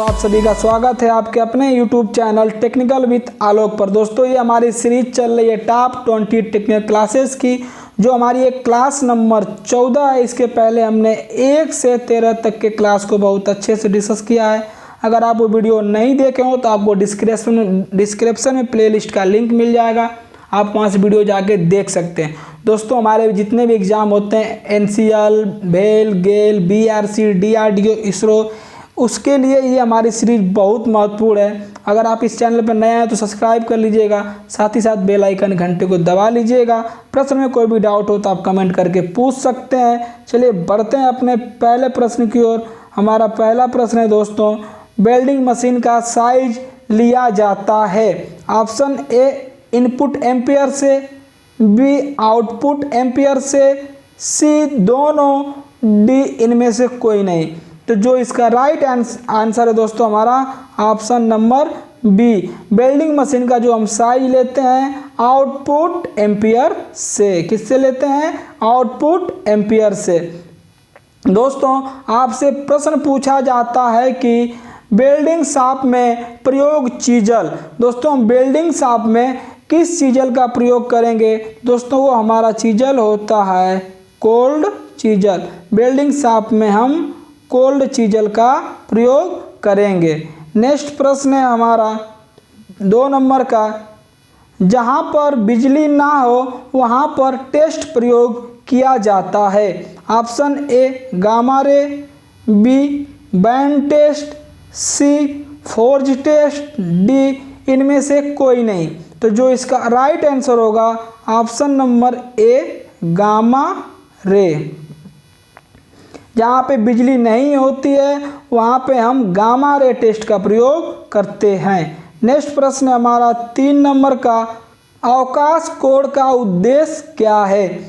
आप सभी का स्वागत है आपके अपने YouTube चैनल टेक्निकल विद आलोक पर। दोस्तों ये हमारी सीरीज चल रही है टॉप 20 टेक्निकल क्लासेस की, जो हमारी एक क्लास नंबर 14 है। इसके पहले हमने 1 से 13 तक के क्लास को बहुत अच्छे से डिस्कस किया है। अगर आप वो वीडियो नहीं देखे हो तो आपको डिस्क्रिप्शन में प्लेलिस्ट का लिंक मिल जाएगा, आप वहाँ से वीडियो जाके देख सकते हैं। दोस्तों हमारे जितने भी एग्ज़ाम होते हैं NCL, भेल, गेल, BRC, DRDO, इसरो, उसके लिए ये हमारी सीरीज बहुत महत्वपूर्ण है। अगर आप इस चैनल पर नए हैं तो सब्सक्राइब कर लीजिएगा, साथ ही साथ बेल आइकन घंटे को दबा लीजिएगा। प्रश्न में कोई भी डाउट हो तो आप कमेंट करके पूछ सकते हैं। चलिए बढ़ते हैं अपने पहले प्रश्न की ओर। हमारा पहला प्रश्न है दोस्तों, वेल्डिंग मशीन का साइज लिया जाता है। ऑप्शन ए इनपुट एम्पियर से, बी आउटपुट एम्पियर से, सी दोनों, डी इनमें से कोई नहीं। तो जो इसका राइट आंसर है दोस्तों हमारा option number B. Welding machine का जो हम साइज लेते हैं आउटपुट एम्पियर से। किससे लेते हैं? आउटपुट एम्पियर से। दोस्तों आपसे प्रश्न पूछा जाता है कि वेल्डिंग शॉप में प्रयोग चीजल। दोस्तों हम वेल्डिंग शॉप में किस चीजल का प्रयोग करेंगे? दोस्तों वो हमारा चीजल होता है कोल्ड चीजल। वेल्डिंग शॉप में हम कोल्ड चीजल का प्रयोग करेंगे। नेक्स्ट प्रश्न है हमारा 2 नंबर का, जहाँ पर बिजली ना हो वहाँ पर टेस्ट प्रयोग किया जाता है। Option A gamma ray, B bend test, C forge test, D इनमें से कोई नहीं। तो जो इसका राइट आंसर होगा option number A gamma ray. जहाँ पे बिजली नहीं होती है वहाँ पे हम गामा रे टेस्ट का प्रयोग करते हैं। नेक्स्ट प्रश्न हमारा 3 नंबर का, अवकाश कोण का उद्देश्य क्या है?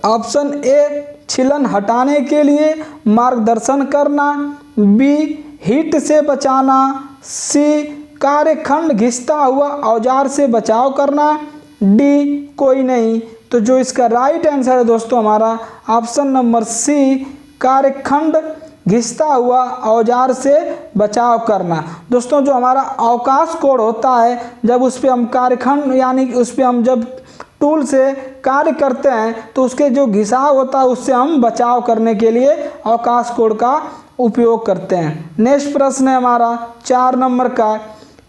ऑप्शन ए छीलन हटाने के लिए मार्गदर्शन करना, बी हीट से बचाना, सी कार्यखंड घिसता हुआ औजार से बचाव करना, डी कोई नहीं। तो जो इसका राइट आंसर है दोस्तों हमारा ऑप्शन नंबर सी, कार्यखंड घिसता हुआ औजार से बचाव करना। दोस्तों जो हमारा अवकाश कोण होता है, जब उस पर हम कार्यखंड यानी उस पर हम जब टूल से कार्य करते हैं तो उसके जो घिसाव होता है उससे हम बचाव करने के लिए अवकाश कोण का उपयोग करते हैं। नेक्स्ट प्रश्न है हमारा 4 नंबर का,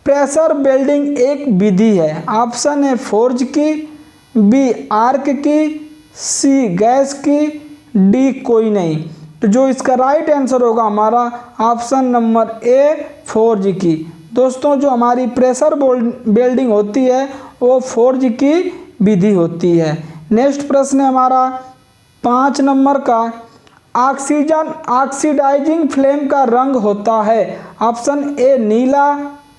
प्रेशर वेल्डिंग एक विधि है। ऑप्शन है फोर्ज की, बी आर्क की, सी गैस की, डी कोई नहीं। तो जो इसका राइट आंसर होगा हमारा ऑप्शन नंबर ए फोर्ज की। दोस्तों जो हमारी प्रेशर वेल्डिंग होती है वो फोर्ज की विधि होती है। नेक्स्ट प्रश्न है हमारा 5 नंबर का, ऑक्सीजन ऑक्सीडाइजिंग फ्लेम का रंग होता है। ऑप्शन ए नीला,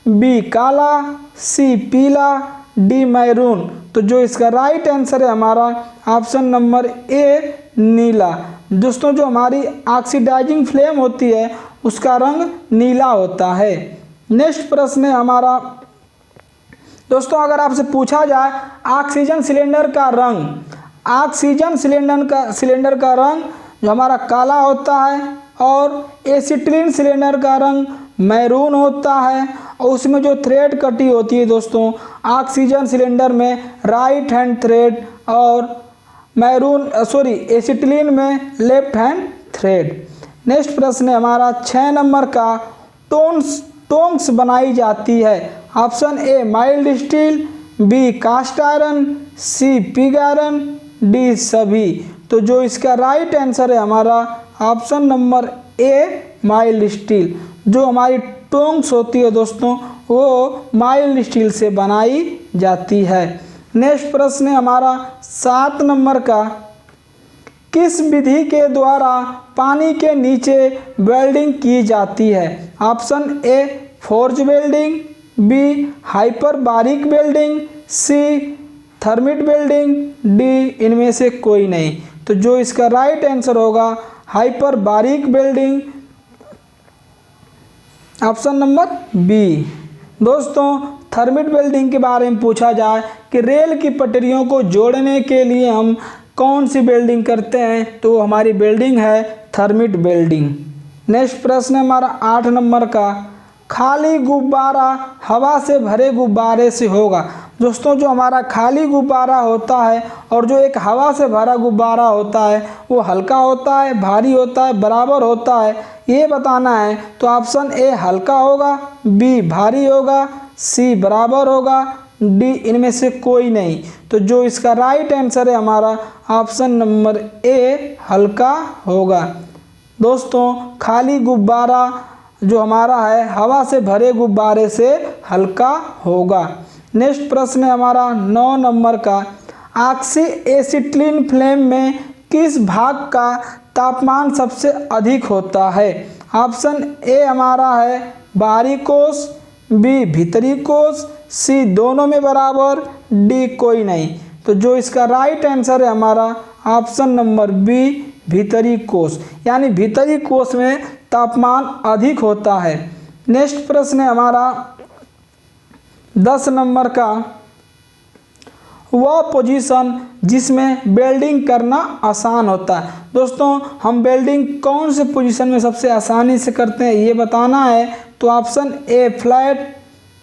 बी काला, सी पीला, डी मैरून। तो जो इसका राइट आंसर है हमारा ऑप्शन नंबर ए नीला। दोस्तों जो हमारी ऑक्सीडाइजिंग फ्लेम होती है उसका रंग नीला होता है। नेक्स्ट प्रश्न है हमारा दोस्तों, अगर आपसे पूछा जाए ऑक्सीजन सिलेंडर का रंग, ऑक्सीजन सिलेंडर का रंग जो हमारा काला होता है और एसिटिलीन सिलेंडर का रंग मैरून होता है। और उसमें जो थ्रेड कटी होती है दोस्तों ऑक्सीजन सिलेंडर में राइट हैंड थ्रेड और एसिटिलीन में लेफ्ट हैंड थ्रेड। नेक्स्ट प्रश्न है हमारा 6 नंबर का, टोंग्स बनाई जाती है। Option A mild steel, B cast iron, C pig iron, D सभी। तो जो इसका राइट आंसर है हमारा option number A mild steel. जो हमारी टोंग्स होती है दोस्तों वो माइल्ड स्टील से बनाई जाती है। नेक्स्ट प्रश्न है हमारा 7 नंबर का, किस विधि के द्वारा पानी के नीचे वेल्डिंग की जाती है? Option A forge welding, B hyperbaric welding, C thermit welding, D इनमें से कोई नहीं। तो जो इसका राइट आंसर होगा hyperbaric welding, option number B. दोस्तों थर्मिट वेल्डिंग के बारे में पूछा जाए कि रेल की पटरियों को जोड़ने के लिए हम कौन सी वेल्डिंग करते हैं, तो हमारी वेल्डिंग है थर्मिट वेल्डिंग। नेक्स्ट प्रश्न है हमारा 8 नंबर का, खाली गुब्बारा हवा से भरे गुब्बारे से होगा। दोस्तों जो हमारा खाली गुब्बारा होता है और जो एक हवा से भरा गुब्बारा होता है वो हल्का होता है, भारी होता है, बराबर होता है, ये बताना है। तो ऑप्शन ए हल्का होगा, बी भारी होगा, सी बराबर होगा, डी इनमें से कोई नहीं। तो जो इसका राइट आंसर है हमारा ऑप्शन नंबर ए हल्का होगा। दोस्तों खाली गुब्बारा जो हमारा है हवा से भरे गुब्बारे से हल्का होगा। नेक्स्ट प्रश्न है हमारा 9 नंबर का, ऑक्सी एसिटिलीन फ्लेम में किस भाग का तापमान सबसे अधिक होता है? ऑप्शन ए हमारा है बाहरी कोश, बी भीतरी कोश, सी दोनों में बराबर, डी कोई नहीं। तो जो इसका राइट आंसर है हमारा ऑप्शन नंबर बी भीतरी कोश, यानी भीतरी कोश में तापमान अधिक होता है। नेक्स्ट प्रश्न है हमारा 10 नंबर का, वह पोजीशन जिसमें वेल्डिंग करना आसान होता है। दोस्तों हम वेल्डिंग कौन से पोजीशन में सबसे आसानी से करते हैं ये बताना है। तो option A flat,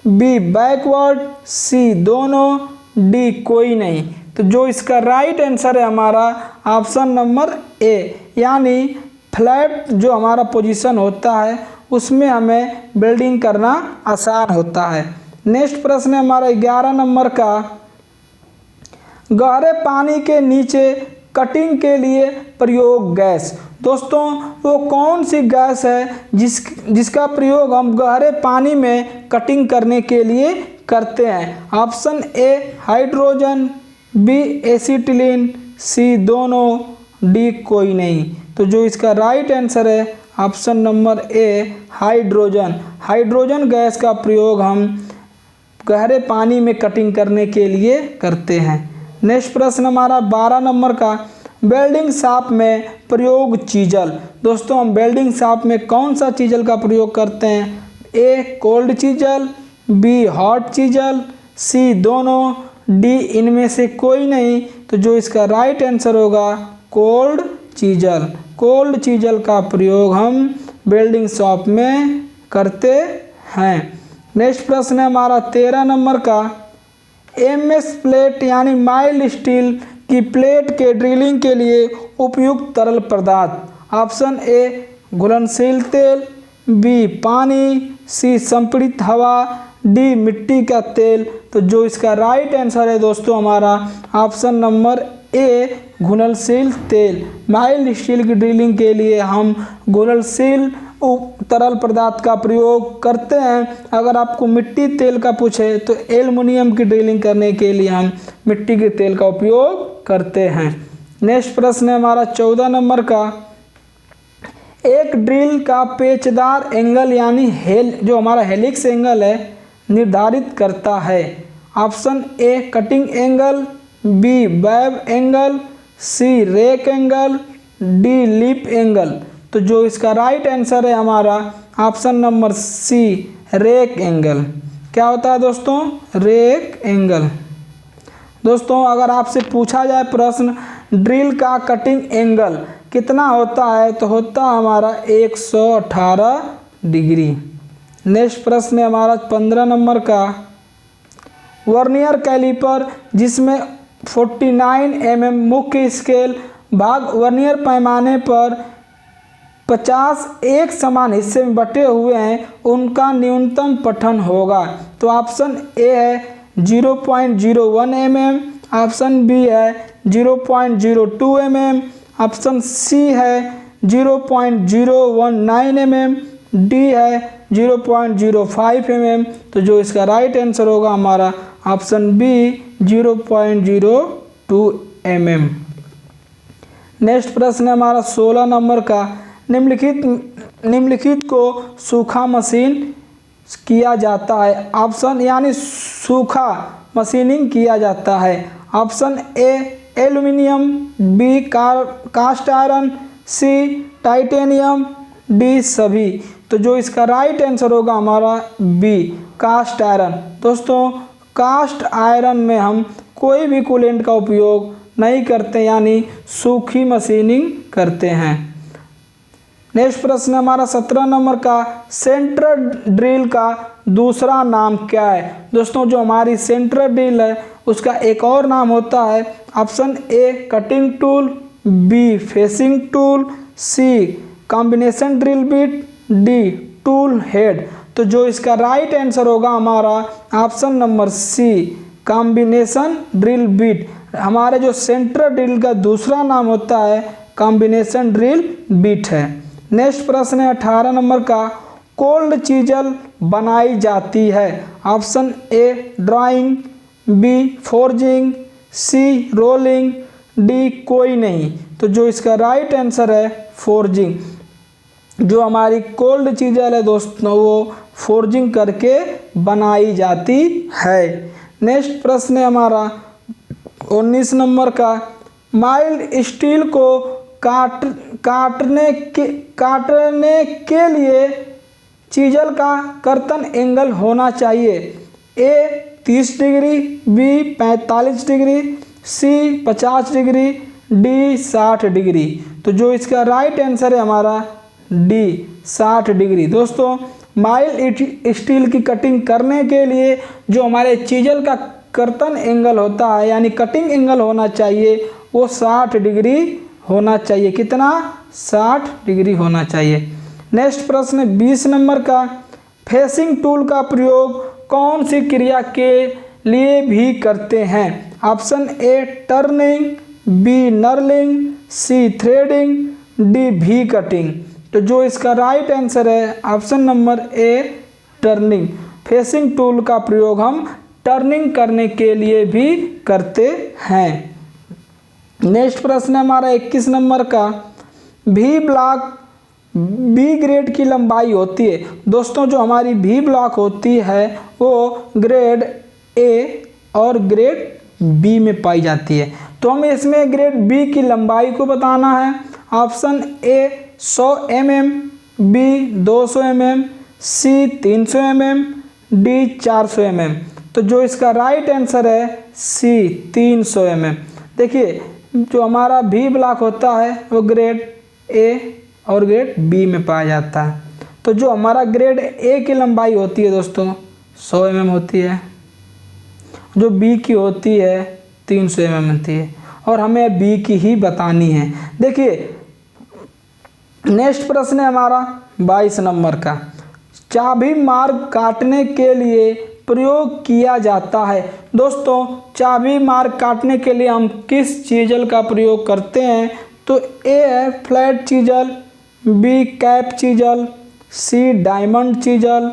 B backward, C दोनों, डी कोई नहीं। तो जो इसका राइट आंसर है हमारा ऑप्शन नंबर ए, यानी फ्लैट जो हमारा पोजीशन होता है उसमें हमें वेल्डिंग करना आसान होता है। नेक्स्ट प्रश्न है हमारा 11 नंबर का, गहरे पानी के नीचे कटिंग के लिए प्रयोग गैस। दोस्तों वो कौन सी गैस है जिसका प्रयोग हम गहरे पानी में कटिंग करने के लिए करते हैं? Option A hydrogen, B acetylene, C दोनों, डी कोई नहीं। तो जो इसका राइट आंसर है option number A hydrogen. Hydrogen gas का प्रयोग हम गहरे पानी में कटिंग करने के लिए करते हैं। नेक्स्ट प्रश्न हमारा 12 नंबर का, वेल्डिंग शॉप में प्रयोग चीजल। दोस्तों हम वेल्डिंग शॉप में कौन सा चीजल का प्रयोग करते हैं? A cold chisel, B hot chisel, C दोनों, डी इनमें से कोई नहीं। तो जो इसका राइट आंसर होगा कोल्ड चीजल। कोल्ड चीजल का प्रयोग हम वेल्डिंग शॉप में करते हैं। नेक्स्ट प्रश्न है हमारा 13 नंबर का, एमएस प्लेट यानी माइल्ड स्टील की प्लेट के ड्रिलिंग के लिए उपयुक्त तरल पदार्थ। ऑप्शन ए घुलनशील तेल, बी पानी, सी संपीड़ित हवा, डी मिट्टी का तेल। तो जो इसका राइट आंसर है दोस्तों हमारा ऑप्शन नंबर ए घुलनशील तेल। माइल्ड स्टील की ड्रिलिंग के लिए हम घुलनशील तरल पदार्थ का प्रयोग करते हैं। अगर आपको मिट्टी तेल का पूछे तो एल्युमिनियम की ड्रिलिंग करने के लिए हम मिट्टी के तेल का उपयोग करते हैं। नेक्स्ट प्रश्न है हमारा 14 नंबर का, एक ड्रिल का पेचदार एंगल यानी जो हमारा हेलिक्स एंगल है निर्धारित करता है। Option A cutting angle, B web angle, C rake angle, D lip angle. तो जो इसका राइट आंसर है हमारा option number C rake angle. क्या होता है दोस्तों? Rake angle. दोस्तों अगर आपसे पूछा जाए प्रश्न ड्रिल का कटिंग एंगल कितना होता है तो होता है हमारा 118 डिग्री। नेक्स्ट प्रश्न है हमारा 15 नंबर का, वर्नियर कैलिपर जिसमें 49 mm मुख्य स्केल भाग वर्नियर पैमाने पर 50 एक समान हिस्से में बटे हुए हैं उनका न्यूनतम पठन होगा। तो ऑप्शन ए है 0.01 mm, ऑप्शन बी है 0.02 mm, ऑप्शन सी है 0.019 mm, डी है 0.05 mm। तो जो इसका राइट आंसर होगा हमारा ऑप्शन बी 0.02 mm। नेक्स्ट प्रश्न है हमारा 16 नंबर का, निम्नलिखित को सूखा मशीन किया जाता है। ऑप्शन यानी सूखा मशीनिंग किया जाता है। Option A aluminium, B cast iron, C titanium, D सभी। तो जो इसका राइट आंसर होगा हमारा बी कास्ट आयरन। दोस्तों कास्ट आयरन में हम कोई भी कूलेंट का उपयोग नहीं करते यानी सूखी मशीनिंग करते हैं। नेक्स्ट प्रश्न हमारा 17 नंबर का, सेंटर ड्रिल का दूसरा नाम क्या है। दोस्तों जो हमारी सेंटर ड्रिल है उसका एक और नाम होता है, option A cutting tool, B facing tool, C combination drill bit, D tool head. तो जो इसका राइट आंसर होगा हमारा option number C combination drill bit. हमारे जो सेंटर ड्रिल का दूसरा नाम होता है कॉम्बिनेशन ड्रिल बिट है। नेक्स्ट प्रश्न है 18 नंबर का, कोल्ड चीजल बनाई जाती है। Option A drawing, B forging, C rolling, D कोई नहीं। तो जो इसका राइट आंसर है फोर्जिंग। जो हमारी कोल्ड चीजल है दोस्तों वो फोर्जिंग करके बनाई जाती है। नेक्स्ट प्रश्न है हमारा 19 नंबर का, माइल्ड स्टील को काटने के लिए चीजल का कर्तन एंगल होना चाहिए। ए 30 डिग्री, बी 45 डिग्री, सी 50 डिग्री, डी 60 डिग्री। तो जो इसका राइट आंसर है हमारा डी 60 डिग्री। दोस्तों माइल्ड स्टील की कटिंग करने के लिए जो हमारे चीजल का कर्तन एंगल होता है यानी कटिंग एंगल होना चाहिए वो 60 डिग्री होना चाहिए। कितना? 60 डिग्री होना चाहिए। नेक्स्ट प्रश्न 20 नंबर का, फेसिंग टूल का प्रयोग कौन सी क्रिया के लिए भी करते हैं। Option A turning, B knurling, C threading, D भी कटिंग। तो जो इसका राइट आंसर है option number A turning. Facing tool का प्रयोग हम टर्निंग करने के लिए भी करते हैं। नेक्स्ट प्रश्न हमारा 21 नंबर का, भी ब्लॉक बी ग्रेड की लंबाई होती है। दोस्तों जो हमारी भी ब्लॉक होती है वो ग्रेड ए और ग्रेड बी में पाई जाती है। तो हमें इसमें ग्रेड बी की लंबाई को बताना है। Option A 100 mm, B 200 mm, C 300 mm, D 400 mm। तो जो इसका राइट आंसर है सी 300 mm। देखिए जो हमारा भी ब्लॉक होता है वो ग्रेड ए और ग्रेड बी में पाया जाता है। तो जो हमारा ग्रेड ए की लंबाई होती है दोस्तों 100 mm होती है, जो बी की होती है 300 mm होती है और हमें बी की ही बतानी है। देखिए नेक्स्ट प्रश्न है हमारा 22 नंबर का, चाबी मार्ग काटने के लिए प्रयोग किया जाता है। दोस्तों चाबी मार्ग काटने के लिए हम किस चीजल का प्रयोग करते हैं। तो ए है flat chisel, B cap chisel, C diamond chisel,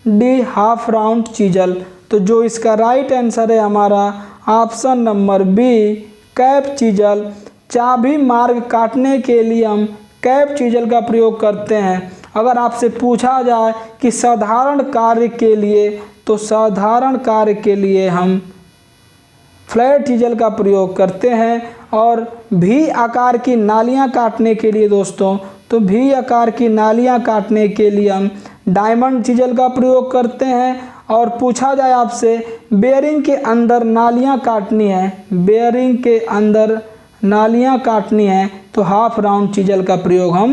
D half round chisel. तो जो इसका राइट आंसर है हमारा option number B cap chisel. चाबी मार्ग काटने के लिए हम कैप चीजल का प्रयोग करते हैं। अगर आपसे पूछा जाए कि साधारण कार्य के लिए, तो साधारण कार्य के लिए हम फ्लैट चीजल का प्रयोग करते हैं। और भी आकार की नालियां काटने के लिए दोस्तों, तो भी आकार की नालियां काटने के लिए हम डायमंड चीजल का प्रयोग करते हैं। और पूछा जाए आपसे बेयरिंग के अंदर नालियां काटनी है, बेयरिंग के अंदर नालियां काटनी है, तो हाफ राउंड चीजल का प्रयोग हम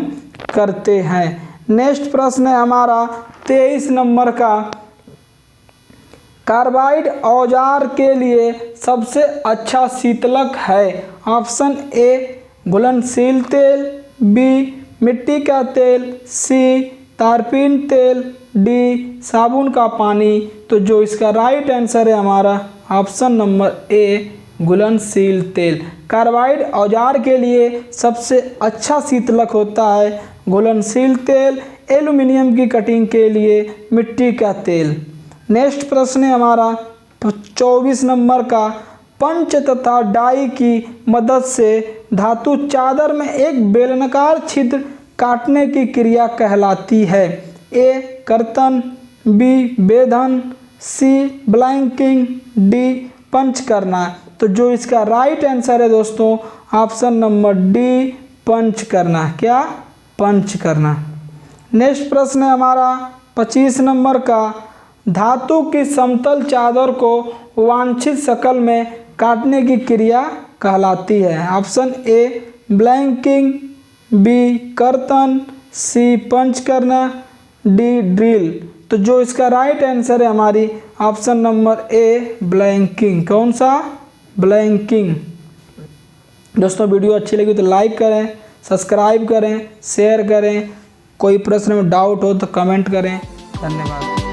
करते हैं। नेक्स्ट प्रश्न है हमारा 23 नंबर का, कार्बाइड औजार के लिए सबसे अच्छा शीतलक है। ऑप्शन ए घुलनशील तेल, बी मिट्टी का तेल, सी तारपीन तेल, डी साबुन का पानी। तो जो इसका राइट आंसर है हमारा ऑप्शन नंबर ए घुलनशील तेल। कार्बाइड औजार के लिए सबसे अच्छा शीतलक होता है घुलनशील तेल, एल्युमिनियम की कटिंग के लिए मिट्टी का तेल। नेक्स्ट प्रश्न है हमारा 24 नंबर का, पंच तथा डाई की मदद से धातु चादर में एक बेलनाकार छिद्र काटने की क्रिया कहलाती है। ए कर्तन, बी बेधन, सी ब्लैंकिंग, डी पंच करना। तो जो इसका राइट आंसर है दोस्तों ऑप्शन नंबर डी पंच करना। क्या? पंच करना। नेक्स्ट प्रश्न है हमारा 25 नंबर का, धातु की समतल चादर को वांछित शक्ल में काटने की क्रिया कहलाती है। ऑप्शन ए ब्लैंकिंग, बी कर्तन, सी पंच करना, डी ड्रिल। तो जो इसका राइट आंसर है हमारी ऑप्शन नंबर ए ब्लैंकिंग। कौन सा? ब्लैंकिंग। दोस्तों वीडियो अच्छी लगी तो लाइक करें, सब्सक्राइब करें, शेयर करें। कोई प्रश्न में डाउट हो तो कमेंट करें। धन्यवाद।